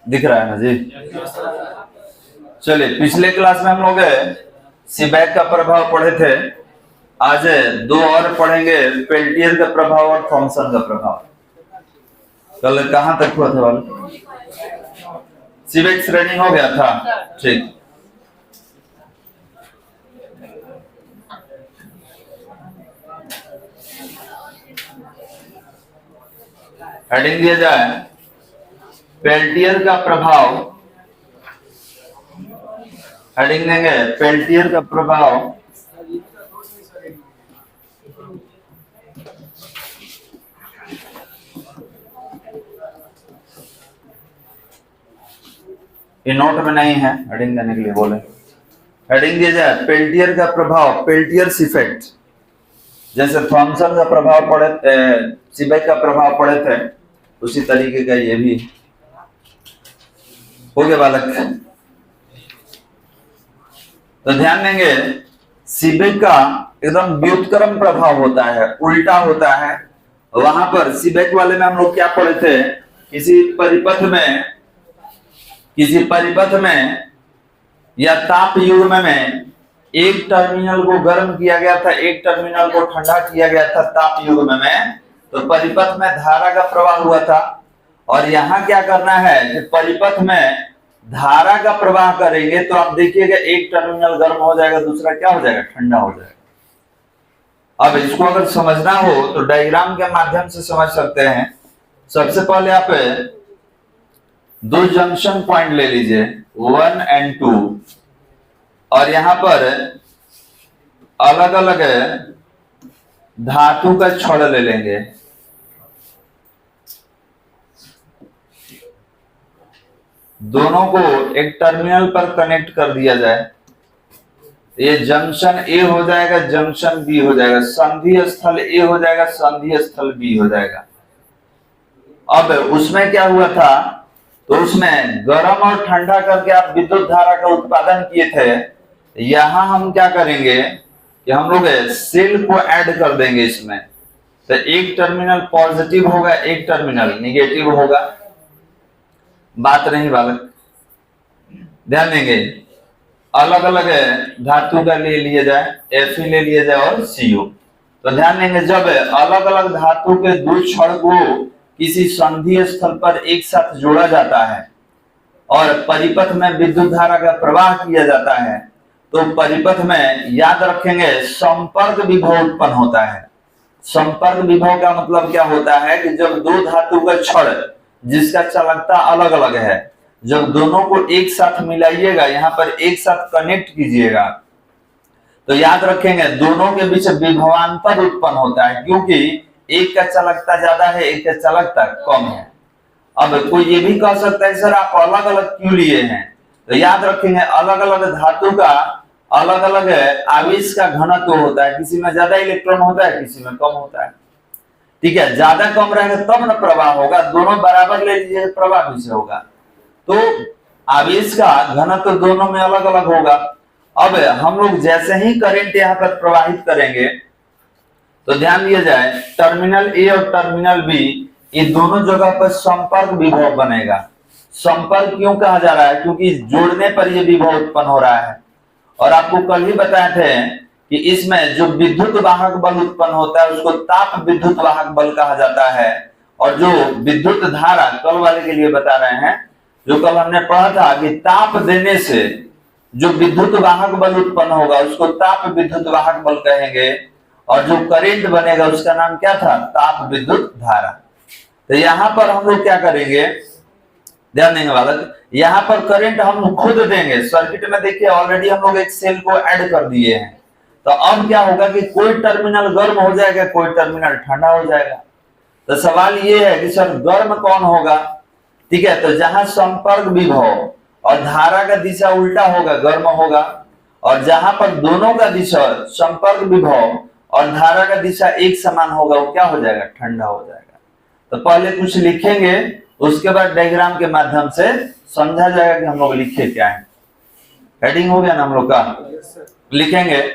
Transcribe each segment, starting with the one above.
दिख रहा है ना जी। चलिए, पिछले क्लास में हम लोग सीबेक का प्रभाव पढ़े थे। आज दो और पढ़ेंगे, पेल्टियर का प्रभाव और थॉमसन का प्रभाव। कल कहां तक हुआ था वाले? सीबेक श्रेणी हो गया था। ठीक, हेडिंग दिया जाए पेल्टियर का प्रभाव। हेडिंग देंगे पेल्टियर का प्रभाव ये नोट में नहीं है, हेडिंग देने के लिए बोले। हेडिंग दिया जाए पेल्टियर का प्रभाव, पेल्टियर्स इफेक्ट। जैसे थॉमसन का प्रभाव पढ़े, सीबेक का प्रभाव पढ़े थे, उसी तरीके का ये भी हो गया बालक। तो ध्यान देंगे, सीबेक का एकदम व्युत्क्रम प्रभाव होता है, उल्टा होता है। वहां पर सीबेक वाले में हम लोग क्या पढ़े थे? किसी परिपथ में या ताप युग्म में एक टर्मिनल को गर्म किया गया था, एक टर्मिनल को ठंडा किया गया था ताप युग्म में, तो परिपथ में धारा का प्रवाह हुआ था। और यहाँ क्या करना है कि परिपथ में धारा का प्रवाह करेंगे तो आप देखिएगा एक टर्मिनल गर्म हो जाएगा, दूसरा क्या हो जाएगा? ठंडा हो जाएगा। अब इसको अगर समझना हो तो डायग्राम के माध्यम से समझ सकते हैं। सबसे पहले आप दो जंक्शन पॉइंट ले लीजिए, 1 और 2, और यहां पर अलग अलग धातु का छड़ ले लेंगे। दोनों को एक टर्मिनल पर कनेक्ट कर दिया जाए। ये जंक्शन ए हो जाएगा, जंक्शन बी हो जाएगा, संधि स्थल ए हो जाएगा, संधि स्थल बी हो जाएगा। अब उसमें क्या हुआ था? तो उसमें गर्म और ठंडा करके आप विद्युत धारा का उत्पादन किए थे। यहां हम क्या करेंगे कि हम लोग सेल को ऐड कर देंगे इसमें। तो एक टर्मिनल पॉजिटिव होगा, एक टर्मिनल निगेटिव होगा। बात नहीं बालक, ध्यान देंगे। अलग अलग धातु का ले लिया जाए, Fe ले लिया जाए और CO। तो ध्यान देंगे, जब अलग अलग धातु के दो छड़ को किसी संधि स्थल पर एक साथ जोड़ा जाता है और परिपथ में विद्युत धारा का प्रवाह किया जाता है, तो परिपथ में याद रखेंगे संपर्क विभव उत्पन्न होता है। संपर्क विभव का मतलब क्या होता है कि जब दो धातु का छड़ जिसका चालकता अलग अलग है, जब दोनों को एक साथ मिलाइएगा, यहाँ पर एक साथ कनेक्ट कीजिएगा, तो याद रखेंगे दोनों के बीच विभवांतर उत्पन्न होता है, क्योंकि एक का चालकता ज्यादा है, एक का चालकता कम है। अब कोई ये भी कह सकता है सर आप अलग अलग क्यों लिए हैं? तो याद रखेंगे अलग अलग धातु का अलग अलग आवेश का घनत्व होता है, किसी में ज्यादा इलेक्ट्रॉन होता है, किसी में कम होता है। ठीक है, ज्यादा कम रहेगा तब ना प्रवाह होगा, दोनों बराबर ले लीजिए प्रवाह भी से होगा। तो आवेश का घनत्व दोनों में अलग अलग होगा। अब हम लोग जैसे ही करंट यहाँ पर प्रवाहित करेंगे तो ध्यान दिया जाए टर्मिनल ए और टर्मिनल बी, ये दोनों जगह पर संपर्क विभव बनेगा। संपर्क क्यों कहा जा रहा है? क्योंकि जोड़ने पर यह विभव उत्पन्न हो रहा है। और आपको कल ही बताए थे कि इसमें जो विद्युत वाहक बल उत्पन्न होता है उसको ताप विद्युत वाहक बल कहा जाता है। और जो विद्युत धारा, कल वाले के लिए बता रहे हैं, जो कल हमने पढ़ा था कि ताप देने से जो विद्युत वाहक बल उत्पन्न होगा उसको ताप विद्युत वाहक बल कहेंगे, और जो करंट बनेगा उसका नाम क्या था? ताप विद्युत धारा। तो यहाँ पर हम लोग क्या करेंगे, ध्यान देंगे बालक, यहाँ पर करंट हम खुद देंगे। सर्किट में देखिए ऑलरेडी हम लोग एक सेल को ऐड कर दिए हैं। तो अब क्या होगा कि कोई टर्मिनल गर्म हो जाएगा, कोई टर्मिनल ठंडा हो जाएगा। तो सवाल ये है कि सर गर्म कौन होगा? ठीक है, तो जहां संपर्क विभव और धारा का दिशा उल्टा होगा, गर्म होगा। और जहां पर दोनों का दिशा, संपर्क विभव और धारा का दिशा एक समान होगा, वो क्या हो जाएगा? ठंडा हो जाएगा। तो पहले कुछ लिखेंगे, उसके बाद डायग्राम के माध्यम से समझा जाएगा कि हम लोग लिखे क्या है। हेडिंग हो गया ना हम लोग का? लिखेंगे,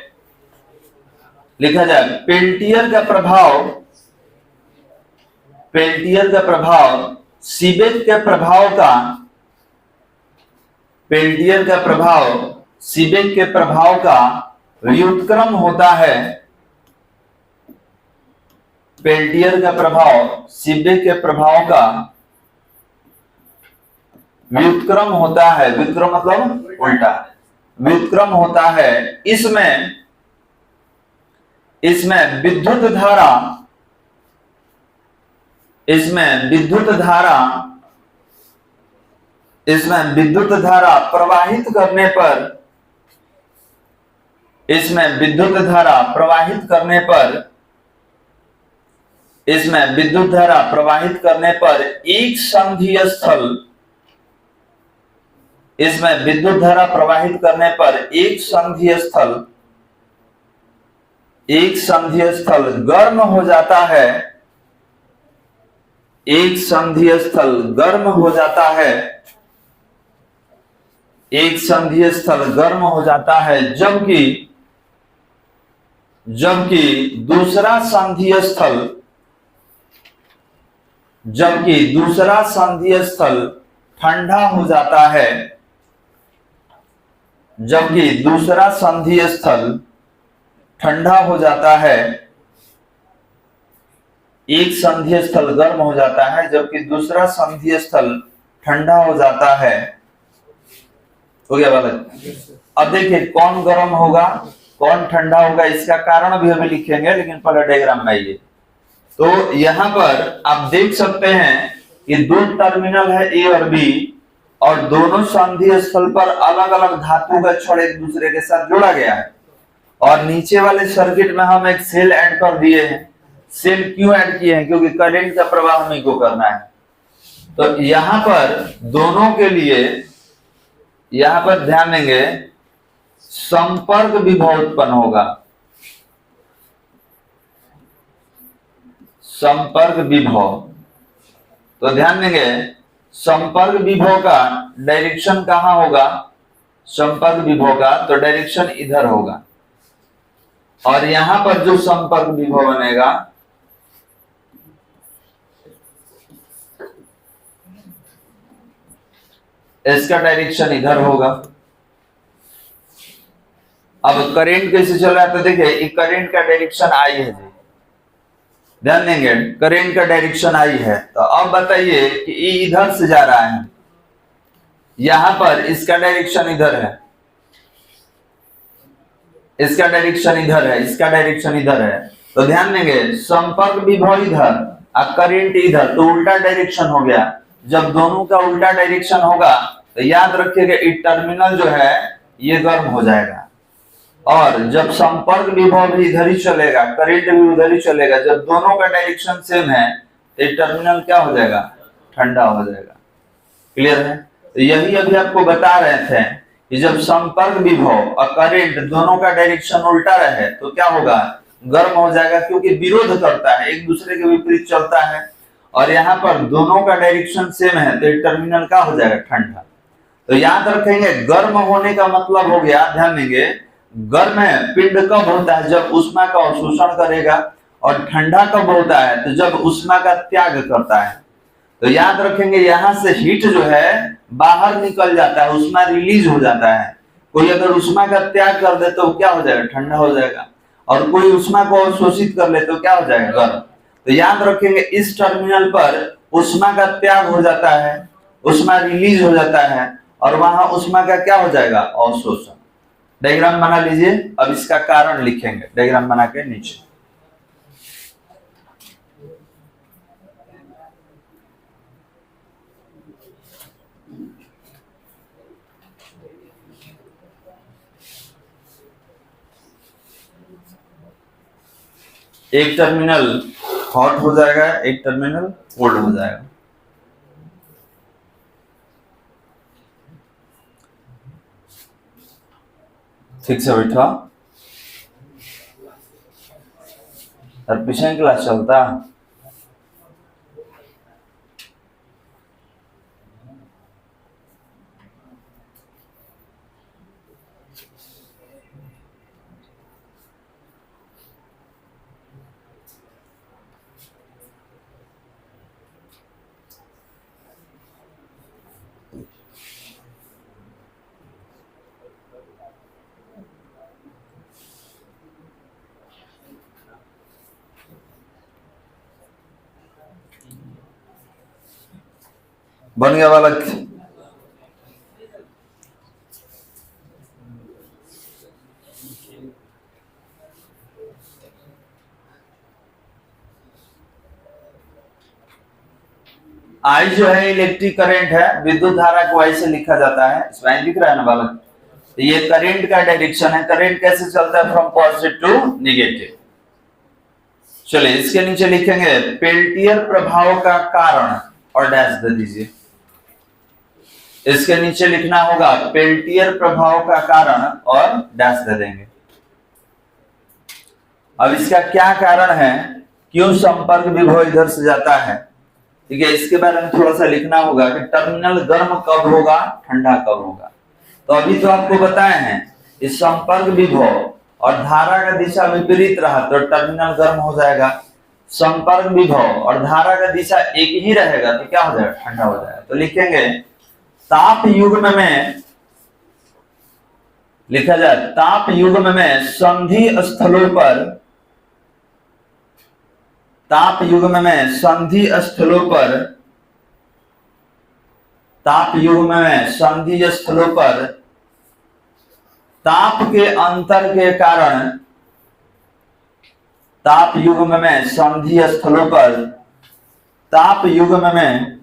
लिखा जाए पेल्टियर का प्रभाव सीबेक के प्रभाव का पेल्टियर का प्रभाव सीबेक के प्रभाव का व्युत्क्रम होता है। पेल्टियर का प्रभाव सीबेक के प्रभाव का व्युत्क्रम होता है। व्युत्क्रम मतलब उल्टा, व्युत्क्रम होता है। इसमें विद्युत धारा, इसमें विद्युत धारा प्रवाहित करने पर, इसमें विद्युत धारा प्रवाहित करने पर, इसमें विद्युत धारा प्रवाहित करने पर एक संधीय स्थल, इसमें विद्युत धारा प्रवाहित करने पर एक संधीय स्थल गर्म हो जाता है। एक संधीय स्थल गर्म हो जाता है। एक संधीय स्थल गर्म हो जाता है, जबकि दूसरा संधीय स्थल ठंडा हो जाता है। जबकि दूसरा संधीय स्थल ठंडा हो जाता है। एक संधीय स्थल गर्म हो जाता है जबकि दूसरा संधीय स्थल ठंडा हो जाता है। हो गया बालक? अब देखिए कौन गर्म होगा कौन ठंडा होगा, इसका कारण भी हमें लिखेंगे, लेकिन पहले डायग्राम में आइए। तो यहां पर आप देख सकते हैं कि दो टर्मिनल है ए और बी, और दोनों संधीय स्थल पर अलग अलग धातु का छड़ एक दूसरे के साथ जोड़ा गया है। और नीचे वाले सर्किट में हम एक सेल ऐड कर दिए हैं। सेल क्यों ऐड किए हैं? क्योंकि करंट का प्रवाह हमें को करना है। तो यहां पर दोनों के लिए, यहां पर ध्यान देंगे, संपर्क विभव उत्पन्न होगा। संपर्क विभव, तो ध्यान देंगे संपर्क विभव का डायरेक्शन कहां होगा? संपर्क विभव का तो डायरेक्शन इधर होगा। और यहां पर जो संपर्क विभव बनेगा इसका डायरेक्शन इधर होगा। अब करंट कैसे चल रहा है? तो देखिए करंट का डायरेक्शन आई है जी, ध्यान देंगे करंट का डायरेक्शन आई है। तो अब बताइए कि ये इधर से जा रहा है, यहां पर इसका डायरेक्शन इधर है, इसका डायरेक्शन इधर है, इसका डायरेक्शन इधर है। तो ध्यान देंगे संपर्क विभव इधर और करंट इधर, तो उल्टा डायरेक्शन हो गया। जब दोनों का उल्टा डायरेक्शन होगा तो याद रखिएगा ये टर्मिनल जो है ये गर्म हो जाएगा। और जब संपर्क विभव भी इधर ही चलेगा, करंट भी उधर ही चलेगा, जब दोनों का डायरेक्शन सेम है तो ये टर्मिनल क्या हो जाएगा? ठंडा हो जाएगा। क्लियर है? तो यही अभी आपको बता रहे थे कि जब संपर्क विभव और करंट दोनों का डायरेक्शन उल्टा रहे तो क्या होगा? गर्म हो जाएगा, क्योंकि विरोध करता है, एक दूसरे के विपरीत चलता है। और यहाँ पर दोनों का डायरेक्शन सेम है तो टर्मिनल क्या हो जाएगा? ठंडा। तो याद रखेंगे गर्म होने का मतलब हो गया, ध्यान देंगे, गर्म पिंड कब होता है? जब ऊष्मा का अवशोषण करेगा। और ठंडा कब होता है? तो जब ऊष्मा का त्याग करता है। तो याद रखेंगे यहां से हीट जो है बाहर निकल जाता है, ऊष्मा रिलीज हो जाता है। कोई अगर ऊष्मा का त्याग कर दे तो क्या हो जाएगा? ठंडा हो जाएगा। और कोई ऊष्मा को अवशोषित कर ले तो क्या हो जाएगा? गर्म। तो याद रखेंगे इस टर्मिनल पर ऊष्मा का त्याग हो जाता है, ऊष्मा रिलीज हो जाता है, और वहां ऊष्मा का क्या हो जाएगा? अवशोषण। डायग्राम बना लीजिए, अब इसका कारण लिखेंगे डायग्राम बना के नीचे। एक टर्मिनल हॉट हो जाएगा, एक टर्मिनल कोल्ड हो जाएगा। ठीक से बैठा और पीछे क्लास चलता। बन गया बालक। आई जो है इलेक्ट्रिक करंट है, विद्युत धारा को ऐसे लिखा जाता है, इसमें दिख रहा है ना बालक। तो ये करंट का डायरेक्शन है। करंट कैसे चलता है? From positive to negative. चलिए इसके नीचे लिखेंगे पेल्टियर प्रभाव का कारण और डैश दे दीजिए। इसके नीचे लिखना होगा पेल्टियर प्रभाव का कारण और डैश दे देंगे। अब इसका क्या कारण है, क्यों संपर्क विभव इधर से जाता है, ठीक है, इसके बारे में थोड़ा सा लिखना होगा कि टर्मिनल गर्म कब होगा, ठंडा कब होगा। तो अभी तो आपको बताए हैं इस संपर्क विभव और धारा का दिशा विपरीत रहा तो टर्मिनल गर्म हो जाएगा। संपर्क विभव और धारा का दिशा एक ही रहेगा तो क्या हो जाएगा? ठंडा हो जाएगा। तो लिखेंगे ताप युग्म में, लिखा जाए ताप युग्म में संधि स्थलों पर, ताप युग्म में संधि स्थलों पर, ताप युग्म में संधि स्थलों पर ताप के अंतर के कारण, ताप युग्म में संधि स्थलों पर, ताप युग्म में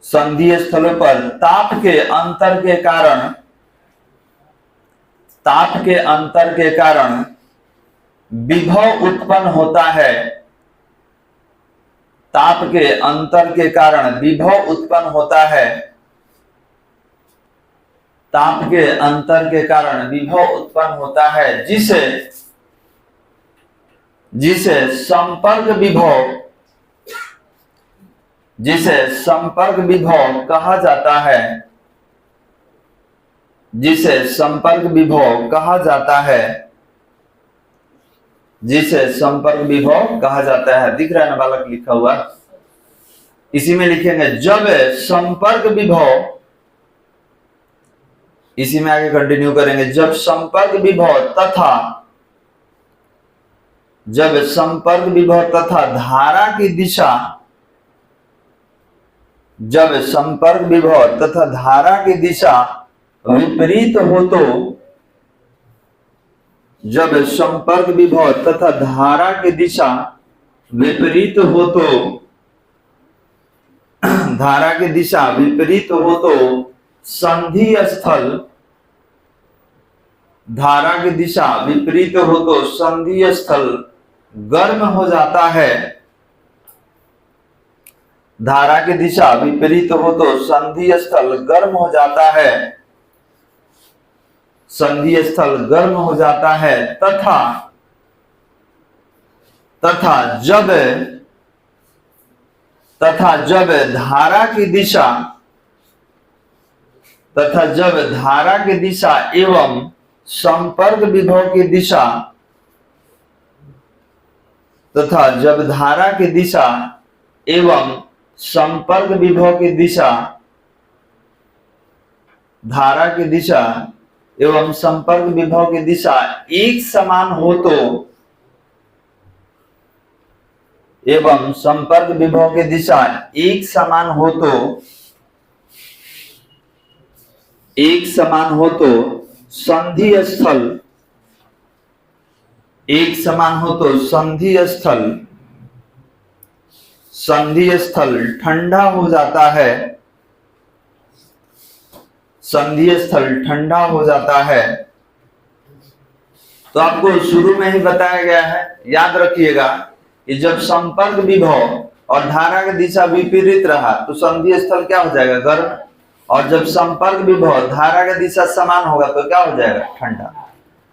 संधि स्थलों पर ताप के अंतर के कारण, ताप के अंतर के कारण विभव उत्पन्न होता है। ताप के अंतर के कारण विभव उत्पन्न होता है। ताप के अंतर के कारण विभव उत्पन्न होता है, जिसे जिसे संपर्क विभव, जिसे संपर्क विभव कहा जाता है, जिसे संपर्क विभव कहा जाता है, जिसे संपर्क विभव कहा जाता है। दिख रहा है ना बालक लिखा हुआ? इसी में लिखेंगे जब संपर्क विभव, इसी में आगे कंटिन्यू करेंगे, जब संपर्क विभव तथा, जब संपर्क विभव तथा धारा की दिशा, जब संपर्क विभव तथा धारा की दिशा विपरीत हो तो, जब संपर्क विभव तथा धारा की दिशा विपरीत हो तो, धारा की दिशा विपरीत हो तो संधि स्थल, धारा की दिशा विपरीत हो तो संधि स्थल गर्म हो जाता है। धारा की दिशा विपरीत हो तो संधि स्थल गर्म हो जाता है, संधि स्थल गर्म हो जाता है। तथा तथा जब, तथा जब धारा की दिशा, तथा जब धारा की दिशा एवं संपर्क विभव की दिशा, तथा जब धारा की दिशा एवं संपर्क विभव की दिशा, धारा की दिशा एवं संपर्क विभव की दिशा एक समान हो तो, एवं संपर्क विभव की दिशा एक समान हो तो, एक समान हो तो संधि स्थल, एक समान हो तो संधि स्थल, संधि स्थल ठंडा हो जाता है, संधि स्थल ठंडा हो जाता है। तो आपको शुरू में ही बताया गया है, याद रखिएगा कि जब संपर्क विभव और धारा की दिशा विपरीत रहा तो संधि स्थल क्या हो जाएगा? गर्म। और जब संपर्क विभव धारा की दिशा समान होगा तो क्या हो जाएगा? ठंडा।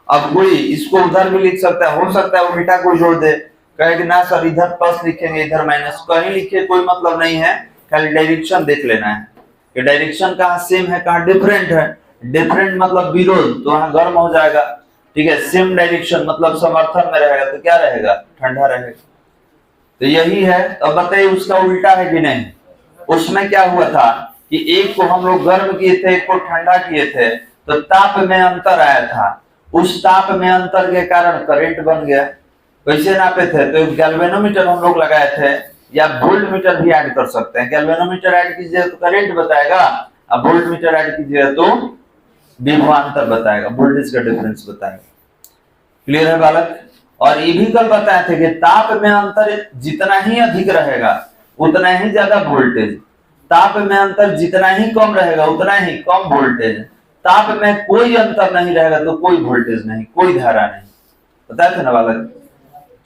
अब कोई इसको उधर भी लिख सकता है, हो सकता है उल्टा कोई जोड़ दे, कहे कि ना सर इधर प्लस लिखेंगे इधर माइनस, कहीं लिखे कोई मतलब नहीं है, खाली डायरेक्शन देख लेना है कि डायरेक्शन कहाँ सेम है कहाँ डिफरेंट है। डिफरेंट मतलब विरोध, तो वहां गर्म हो जाएगा, ठीक है। सेम डायरेक्शन मतलब समर्थन में रहेगा तो क्या रहेगा? ठंडा रहेगा। तो यही है। अब बताइए उसका उल्टा है कि नहीं? उसमें क्या हुआ था कि एक को हम लोग गर्म किए थे, एक को ठंडा किए थे, तो ताप में अंतर आया था। उस ताप में अंतर के कारण करंट बन गया। कैसे नापे थे? तो एक गैल्वेनोमीटर हम लोग लगाए थे, या वोल्ट मीटर भी ऐड कर सकते हैं। गैल्वेनोमीटर ऐड कीजिए तो करंट बताएगा, अब वोल्ट मीटर ऐड कीजिए तो विभवांतर बताएगा, वोल्टेज का डिफरेंस बताएगा। क्लियर है बालक? और ये भी कल बताए थे कि ताप में अंतर जितना ही अधिक रहेगा उतना ही ज्यादा वोल्टेज, ताप में अंतर जितना ही कम रहेगा उतना ही कम वोल्टेज, ताप में कोई अंतर नहीं रहेगा तो कोई वोल्टेज नहीं, कोई धारा नहीं। बताए थे ना बालक?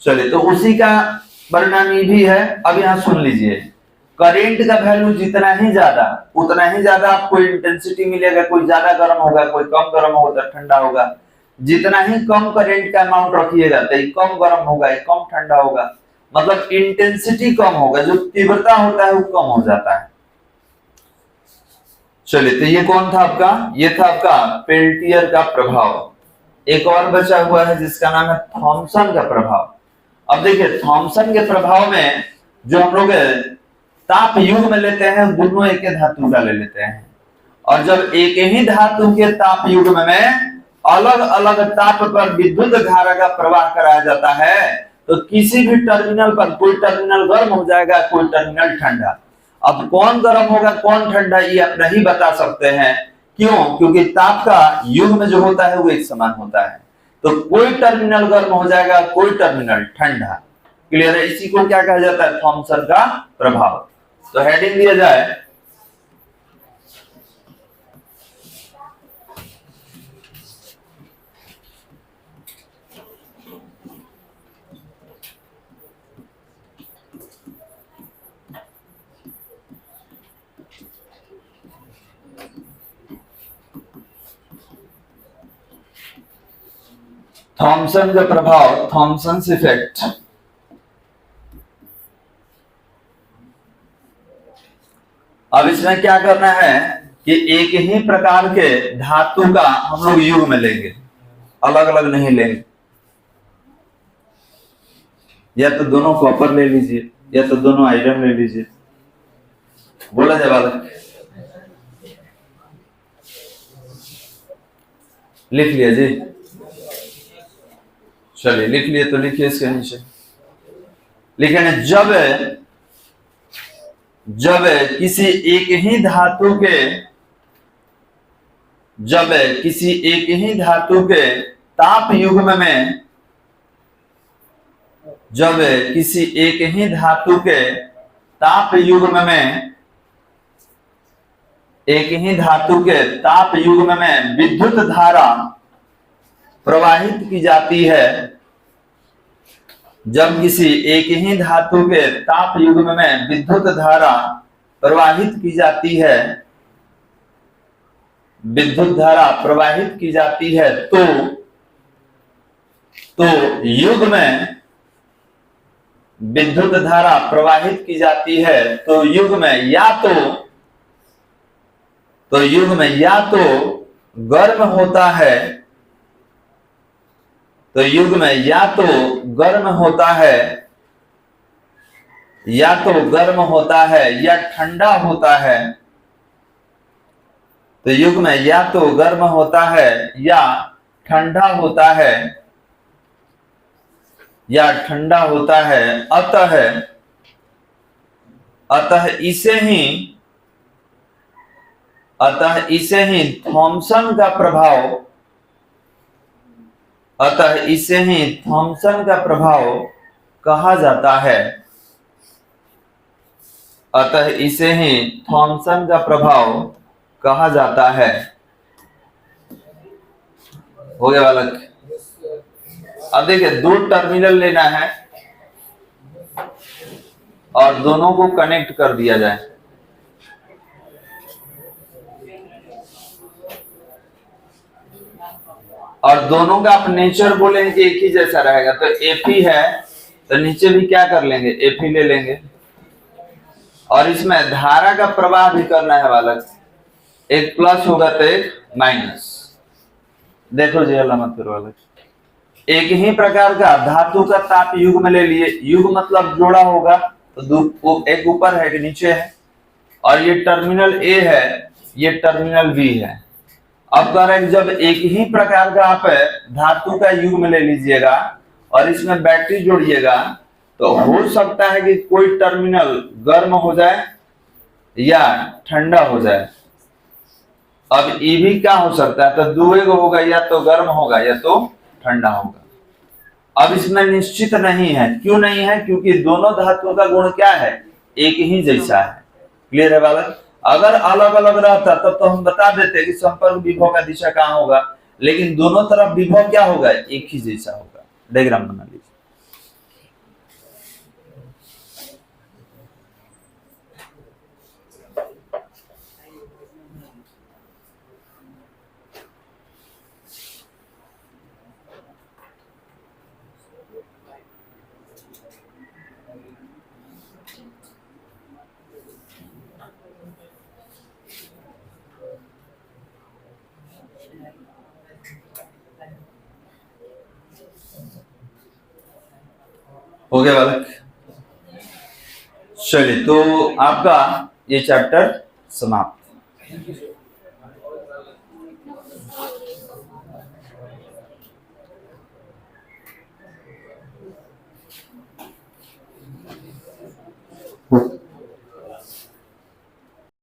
चलिए, तो उसी का परिणाम ये भी है। अब यहाँ सुन लीजिए, करेंट का वैल्यू जितना ही ज्यादा उतना ही ज्यादा आपको इंटेंसिटी मिलेगा, कोई ज्यादा गर्म होगा कोई कम गर्म होगा, ठंडा होगा। जितना ही कम करंट का अमाउंट रखिएगा तो ये कम गर्म होगा, ये कम ठंडा होगा, मतलब इंटेंसिटी कम होगा, जो तीव्रता होता है वो कम हो जाता है। चलिए, तो ये कौन था आपका? ये था आपका पेल्टियर का प्रभाव। एक और बचा हुआ है जिसका नाम है थॉमसन का प्रभाव। अब देखिए, थॉमसन के प्रभाव में जो हम लोग ताप युग में लेते हैं, दोनों एक ही धातु का ले लेते हैं, और जब एक ही धातु के ताप युग में अलग अलग ताप पर विद्युत धारा का प्रवाह कराया जाता है, तो किसी भी टर्मिनल पर कोई टर्मिनल गर्म हो जाएगा, कोई टर्मिनल ठंडा। अब कौन गर्म होगा कौन ठंडा ये आप नहीं बता सकते हैं। क्यों? क्योंकि ताप का युग में जो होता है वो एक समान होता है, तो कोई टर्मिनल गर्म हो जाएगा, कोई टर्मिनल ठंडा। क्लियर है? इसी को क्या कहा जाता है? थॉमसन का प्रभाव। तो हेडिंग दिया जाए थॉमसन का प्रभाव, थॉमसन्स इफेक्ट। अब इसमें क्या करना है कि एक ही प्रकार के धातु का हम लोग युग में लेंगे, अलग अलग नहीं लेंगे। या तो दोनों कॉपर ले लीजिए या तो दोनों आयरन ले लीजिए। बोला जाए बालक? लिख लिया जी? चलिए, लिख लिए तो लिखिए इसके नीचे। लेकिन जब किसी एक ही धातु के ताप युग्म में जब किसी एक ही धातु के ताप युग्म में विद्युत धारा प्रवाहित की जाती है, जब किसी एक ही धातु के ताप युग्म में विद्युत धारा प्रवाहित की जाती है, तो युग में विद्युत धारा प्रवाहित की जाती है, तो युग में या तो गर्म होता है, या ठंडा होता है। तो युग में या तो गर्म होता है या ठंडा होता है, अतः इसे ही थॉमसन का प्रभाव कहा जाता है। हो गया बालक? अब देखिए, दो टर्मिनल लेना है और दोनों को कनेक्ट कर दिया जाए। और दोनों का आप नेचर बोलेंगे कि एक ही जैसा रहेगा, तो Fe है तो नीचे भी क्या कर लेंगे? Fe ले लेंगे। और इसमें धारा का प्रवाह भी करना है बालक, एक प्लस होगा तो एक माइनस। देखो जी, अल्लाह मत करो बालक। एक ही प्रकार का धातु का ताप युग में ले लिए, युग मतलब जोड़ा होगा, तो एक ऊपर है कि नीचे है, और ये टर्मिनल A है, ये टर्मिनल B है। अब कह रहे हैं जब एक ही प्रकार का आप धातु का युग में ले लीजिएगा और इसमें बैटरी जोड़िएगा, तो हो सकता है कि कोई टर्मिनल गर्म हो जाए या ठंडा हो जाए। अब ये भी क्या हो सकता है, तो दुएगो होगा, या तो गर्म होगा या तो ठंडा होगा। अब इसमें निश्चित नहीं है, क्यों नहीं है, क्योंकि दोनों धातुओं का गुण क्या है, एक ही जैसा है। क्लियर है बालक? अगर अलग अलग रहता तब तो हम बता देते कि संपर्क विभव का दिशा कहाँ होगा, लेकिन दोनों तरफ विभव क्या होगा, एक ही जैसा होगा। डायग्राम बना लीजिए। हो गया बालक? चलिए, तो आपका ये चैप्टर समाप्त।